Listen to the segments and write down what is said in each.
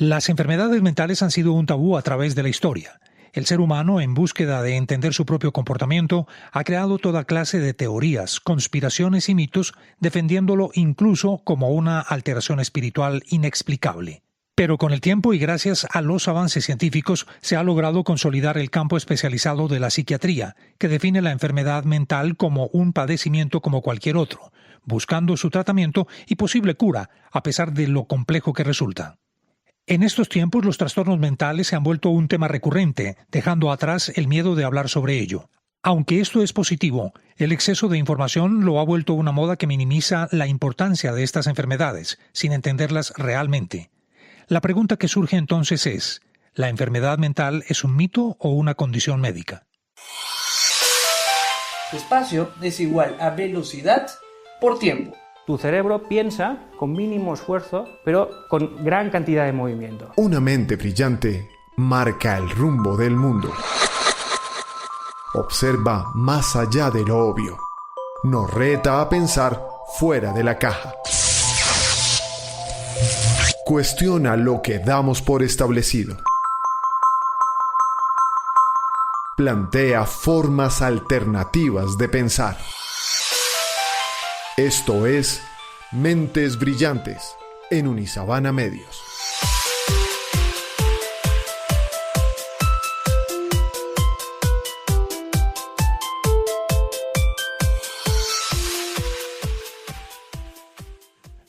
Las enfermedades mentales han sido un tabú a través de la historia. El ser humano, en búsqueda de entender su propio comportamiento, ha creado toda clase de teorías, conspiraciones y mitos, defendiéndolo incluso como una alteración espiritual inexplicable. Pero con el tiempo y gracias a los avances científicos se ha logrado consolidar el campo especializado de la psiquiatría, que define la enfermedad mental como un padecimiento como cualquier otro, buscando su tratamiento y posible cura, a pesar de lo complejo que resulta. En estos tiempos los trastornos mentales se han vuelto un tema recurrente, dejando atrás el miedo de hablar sobre ello. Aunque esto es positivo, el exceso de información lo ha vuelto una moda que minimiza la importancia de estas enfermedades, sin entenderlas realmente. La pregunta que surge entonces es, ¿la enfermedad mental es un mito o una condición médica? Espacio es igual a velocidad por tiempo. Tu cerebro piensa con mínimo esfuerzo, pero con gran cantidad de movimiento. Una mente brillante marca el rumbo del mundo. Observa más allá de lo obvio. Nos reta a pensar fuera de la caja. Cuestiona lo que damos por establecido. Plantea formas alternativas de pensar. Esto es Mentes Brillantes en Unisabana Medios.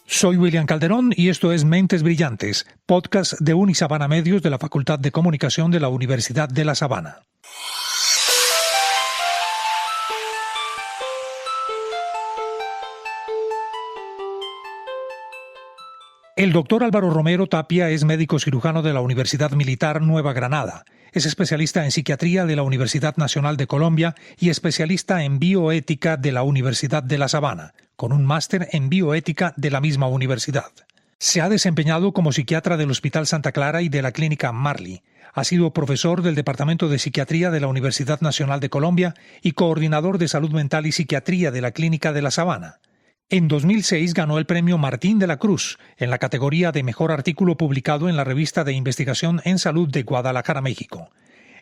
Soy William Calderón y esto es Mentes Brillantes, podcast de Unisabana Medios de la Facultad de Comunicación de la Universidad de La Sabana. El doctor Álvaro Romero Tapia es médico cirujano de la Universidad Militar Nueva Granada. Es especialista en psiquiatría de la Universidad Nacional de Colombia y especialista en bioética de la Universidad de La Sabana, con un máster en bioética de la misma universidad. Se ha desempeñado como psiquiatra del Hospital Santa Clara y de la Clínica Marley. Ha sido profesor del Departamento de Psiquiatría de la Universidad Nacional de Colombia y coordinador de Salud Mental y Psiquiatría de la Clínica de La Sabana. En 2006 ganó el premio Martín de la Cruz en la categoría de Mejor Artículo publicado en la Revista de Investigación en Salud de Guadalajara, México.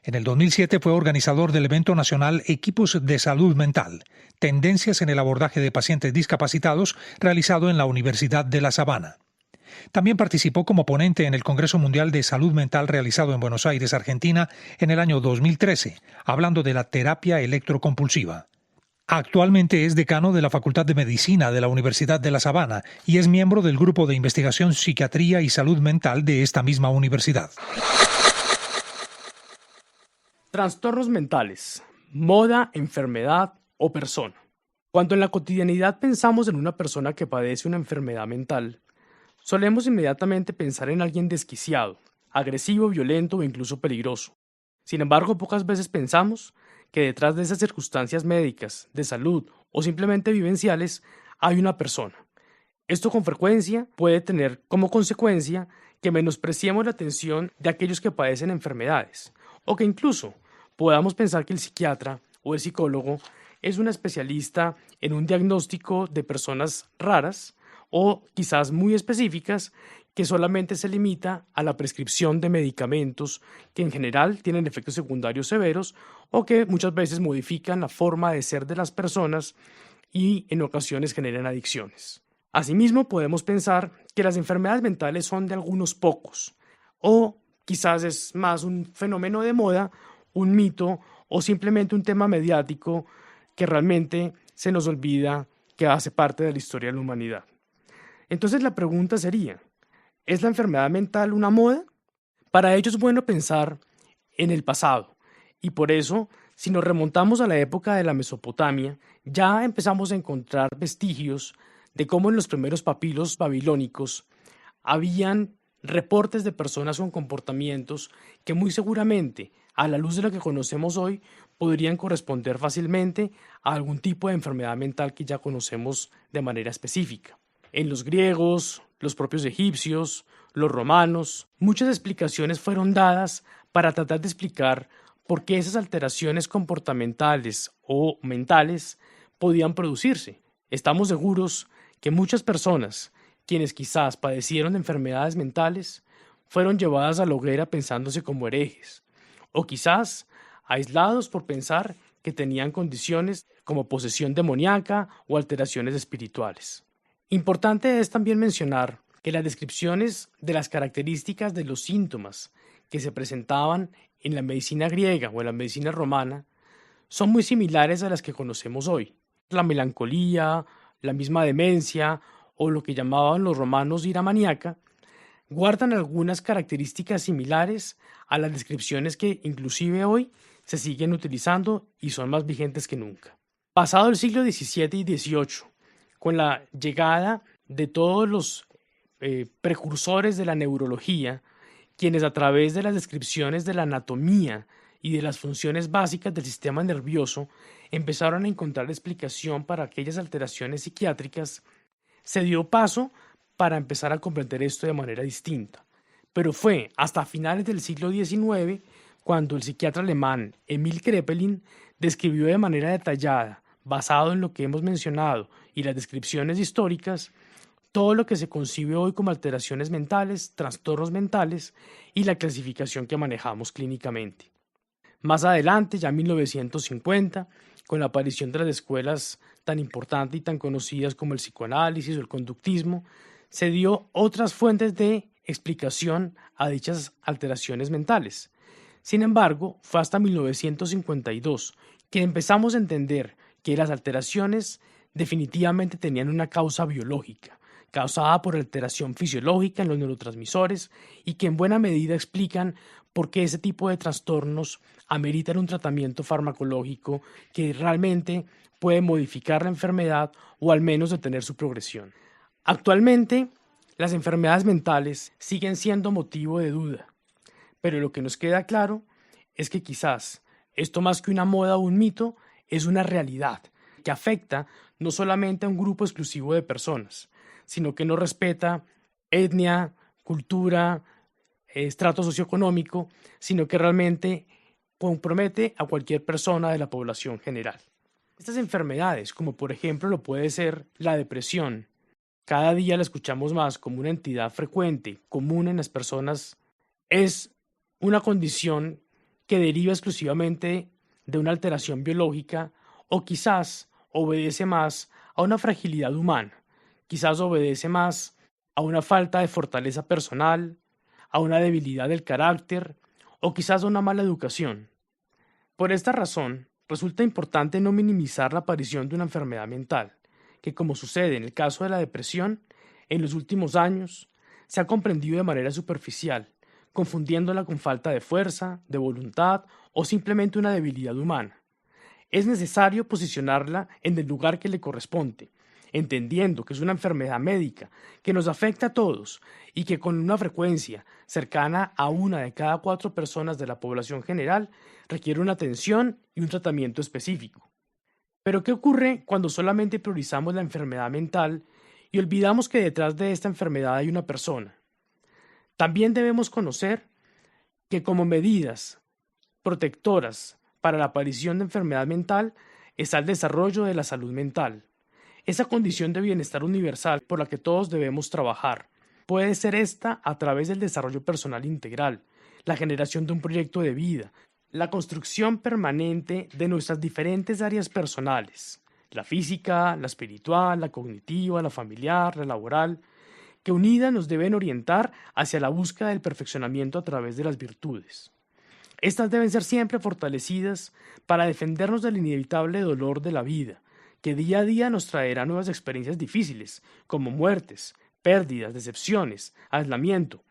En el 2007 fue organizador del evento nacional Equipos de Salud Mental, Tendencias en el abordaje de pacientes discapacitados, realizado en la Universidad de La Sabana. También participó como ponente en el Congreso Mundial de Salud Mental realizado en Buenos Aires, Argentina, en el año 2013, hablando de la terapia electrocompulsiva. Actualmente es decano de la Facultad de Medicina de la Universidad de La Sabana y es miembro del Grupo de Investigación Psiquiatría y Salud Mental de esta misma universidad. Trastornos mentales, moda, enfermedad o persona. Cuando en la cotidianidad pensamos en una persona que padece una enfermedad mental, solemos inmediatamente pensar en alguien desquiciado, agresivo, violento o incluso peligroso. Sin embargo, pocas veces pensamos que detrás de esas circunstancias médicas, de salud o simplemente vivenciales hay una persona. Esto con frecuencia puede tener como consecuencia que menospreciemos la atención de aquellos que padecen enfermedades, o que incluso podamos pensar que el psiquiatra o el psicólogo es un especialista en un diagnóstico de personas raras o quizás muy específicas que solamente se limita a la prescripción de medicamentos que en general tienen efectos secundarios severos o que muchas veces modifican la forma de ser de las personas y en ocasiones generan adicciones. Asimismo, podemos pensar que las enfermedades mentales son de algunos pocos o quizás es más un fenómeno de moda, un mito o simplemente un tema mediático que realmente se nos olvida que hace parte de la historia de la humanidad. Entonces la pregunta sería, ¿es la enfermedad mental una moda? Para ello es bueno pensar en el pasado y por eso, si nos remontamos a la época de la Mesopotamia, ya empezamos a encontrar vestigios de cómo en los primeros papiros babilónicos habían reportes de personas con comportamientos que muy seguramente, a la luz de lo que conocemos hoy, podrían corresponder fácilmente a algún tipo de enfermedad mental que ya conocemos de manera específica. En los griegos, los propios egipcios, los romanos, muchas explicaciones fueron dadas para tratar de explicar por qué esas alteraciones comportamentales o mentales podían producirse. Estamos seguros que muchas personas, quienes quizás padecieron de enfermedades mentales, fueron llevadas a la hoguera pensándose como herejes, o quizás aislados por pensar que tenían condiciones como posesión demoníaca o alteraciones espirituales. Importante es también mencionar que las descripciones de las características de los síntomas que se presentaban en la medicina griega o en la medicina romana son muy similares a las que conocemos hoy. La melancolía, la misma demencia o lo que llamaban los romanos ira maníaca, guardan algunas características similares a las descripciones que inclusive hoy se siguen utilizando y son más vigentes que nunca. Pasado el siglo XVII y XVIII, con la llegada de todos los precursores de la neurología, quienes a través de las descripciones de la anatomía y de las funciones básicas del sistema nervioso empezaron a encontrar explicación para aquellas alteraciones psiquiátricas, se dio paso para empezar a comprender esto de manera distinta. Pero fue hasta finales del siglo XIX cuando el psiquiatra alemán Emil Kraepelin describió de manera detallada, basado en lo que hemos mencionado y las descripciones históricas, todo lo que se concibe hoy como alteraciones mentales, trastornos mentales y la clasificación que manejamos clínicamente. Más adelante, ya en 1950, con la aparición de las escuelas tan importantes y tan conocidas como el psicoanálisis o el conductismo, se dio otras fuentes de explicación a dichas alteraciones mentales. Sin embargo, fue hasta 1952 que empezamos a entender que las alteraciones definitivamente tenían una causa biológica, causada por alteración fisiológica en los neurotransmisores y que en buena medida explican por qué ese tipo de trastornos ameritan un tratamiento farmacológico que realmente puede modificar la enfermedad o al menos detener su progresión. Actualmente, las enfermedades mentales siguen siendo motivo de duda, pero lo que nos queda claro es que quizás esto más que una moda o un mito es una realidad que afecta no solamente a un grupo exclusivo de personas, sino que no respeta etnia, cultura, estrato socioeconómico, sino que realmente compromete a cualquier persona de la población general. Estas enfermedades, como por ejemplo lo puede ser la depresión, cada día la escuchamos más como una entidad frecuente, común en las personas, es una condición que deriva exclusivamente de una alteración biológica o quizás obedece más a una fragilidad humana, quizás obedece más a una falta de fortaleza personal, a una debilidad del carácter o quizás a una mala educación. Por esta razón, resulta importante no minimizar la aparición de una enfermedad mental, que como sucede en el caso de la depresión, en los últimos años se ha comprendido de manera superficial, confundiéndola con falta de fuerza, de voluntad o simplemente una debilidad humana. Es necesario posicionarla en el lugar que le corresponde, entendiendo que es una enfermedad médica que nos afecta a todos y que con una frecuencia cercana a 1 de cada 4 personas de la población general requiere una atención y un tratamiento específico. Pero ¿qué ocurre cuando solamente priorizamos la enfermedad mental y olvidamos que detrás de esta enfermedad hay una persona? También debemos conocer que como medidas protectoras para la aparición de enfermedad mental está el desarrollo de la salud mental. Esa condición de bienestar universal por la que todos debemos trabajar. Puede ser esta a través del desarrollo personal integral, la generación de un proyecto de vida, la construcción permanente de nuestras diferentes áreas personales, la física, la espiritual, la cognitiva, la familiar, la laboral, que unidas nos deben orientar hacia la búsqueda del perfeccionamiento a través de las virtudes. Estas deben ser siempre fortalecidas para defendernos del inevitable dolor de la vida, que día a día nos traerá nuevas experiencias difíciles, como muertes, pérdidas, decepciones, aislamiento.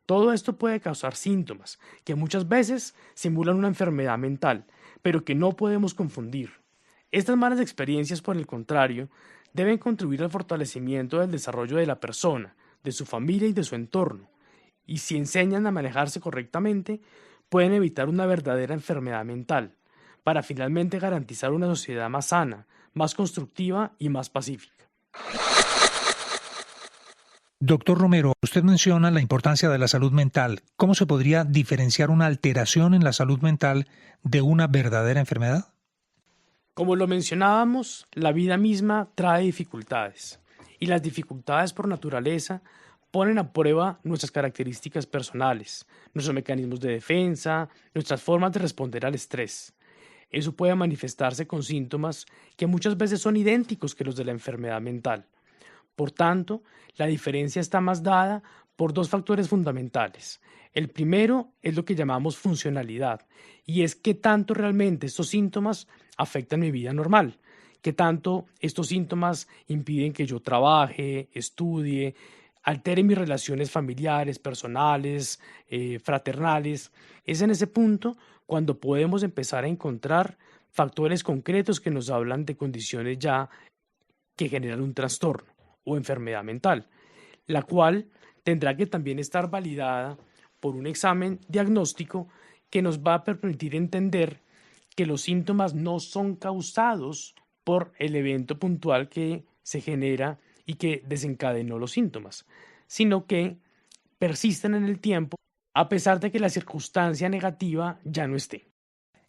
Todo esto puede causar síntomas que muchas veces simulan una enfermedad mental, pero que no podemos confundir. Estas malas experiencias, por el contrario, deben contribuir al fortalecimiento del desarrollo de la persona, de su familia y de su entorno, y si enseñan a manejarse correctamente, pueden evitar una verdadera enfermedad mental, para finalmente garantizar una sociedad más sana, más constructiva y más pacífica. Doctor Romero, usted menciona la importancia de la salud mental. ¿Cómo se podría diferenciar una alteración en la salud mental de una verdadera enfermedad? Como lo mencionábamos, la vida misma trae dificultades, y las dificultades por naturaleza ponen a prueba nuestras características personales, nuestros mecanismos de defensa, nuestras formas de responder al estrés. Eso puede manifestarse con síntomas que muchas veces son idénticos que los de la enfermedad mental. Por tanto, la diferencia está más dada por dos factores fundamentales. El primero es lo que llamamos funcionalidad, y es qué tanto realmente estos síntomas afectan mi vida normal, qué tanto estos síntomas impiden que yo trabaje, estudie, altere mis relaciones familiares, personales, fraternales. Es en ese punto cuando podemos empezar a encontrar factores concretos que nos hablan de condiciones ya que generan un trastorno o enfermedad mental, la cual tendrá que también estar validada por un examen diagnóstico que nos va a permitir entender que los síntomas no son causados por el evento puntual que se genera y que desencadenó los síntomas, sino que persisten en el tiempo a pesar de que la circunstancia negativa ya no esté.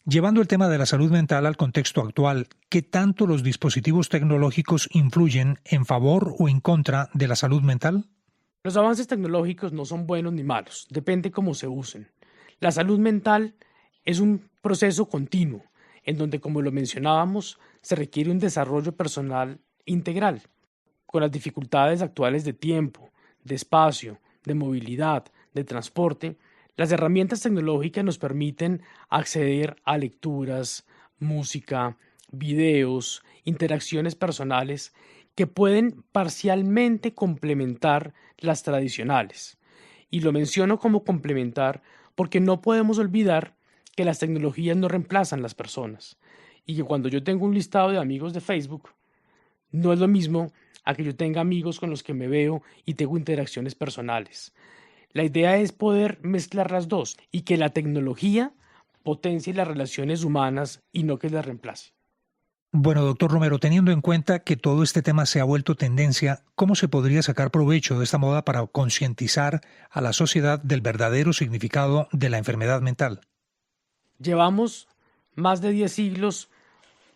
Llevando el tema de la salud mental al contexto actual, ¿qué tanto los dispositivos tecnológicos influyen en favor o en contra de la salud mental? Los avances tecnológicos no son buenos ni malos, depende cómo se usen. La salud mental es un proceso continuo, en donde, como lo mencionábamos, se requiere un desarrollo personal integral. Con las dificultades actuales de tiempo, de espacio, de movilidad, de transporte, las herramientas tecnológicas nos permiten acceder a lecturas, música, videos, interacciones personales que pueden parcialmente complementar las tradicionales. Y lo menciono como complementar porque no podemos olvidar que las tecnologías no reemplazan las personas y que cuando yo tengo un listado de amigos de Facebook, no es lo mismo a que yo tenga amigos con los que me veo y tengo interacciones personales. La idea es poder mezclar las dos y que la tecnología potencie las relaciones humanas y no que las reemplace. Bueno, doctor Romero, teniendo en cuenta que todo este tema se ha vuelto tendencia, ¿cómo se podría sacar provecho de esta moda para concientizar a la sociedad del verdadero significado de la enfermedad mental? Llevamos más de 10 siglos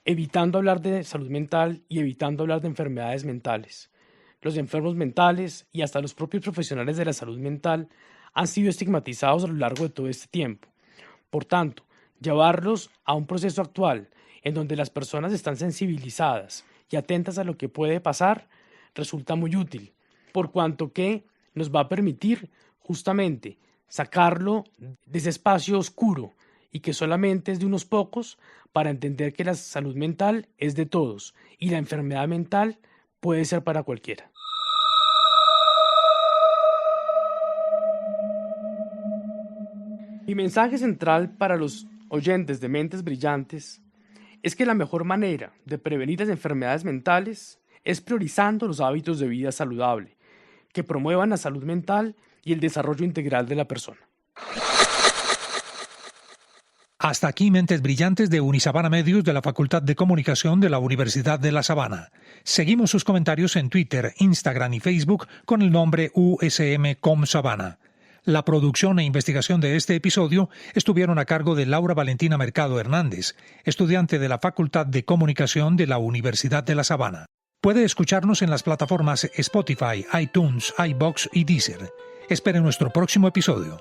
evitando hablar de salud mental y evitando hablar de enfermedades mentales. Los enfermos mentales y hasta los propios profesionales de la salud mental han sido estigmatizados a lo largo de todo este tiempo. Por tanto, llevarlos a un proceso actual en donde las personas están sensibilizadas y atentas a lo que puede pasar resulta muy útil, por cuanto que nos va a permitir justamente sacarlo de ese espacio oscuro y que solamente es de unos pocos, para entender que la salud mental es de todos y la enfermedad mental puede ser para cualquiera. Mi mensaje central para los oyentes de Mentes Brillantes es que la mejor manera de prevenir las enfermedades mentales es priorizando los hábitos de vida saludable, que promuevan la salud mental y el desarrollo integral de la persona. Hasta aquí Mentes Brillantes de Unisabana Medios de la Facultad de Comunicación de la Universidad de La Sabana. Seguimos sus comentarios en Twitter, Instagram y Facebook con el nombre USM-Com-Sabana. La producción e investigación de este episodio estuvieron a cargo de Laura Valentina Mercado Hernández, estudiante de la Facultad de Comunicación de la Universidad de La Sabana. Puede escucharnos en las plataformas Spotify, iTunes, iVoox y Deezer. Espere nuestro próximo episodio.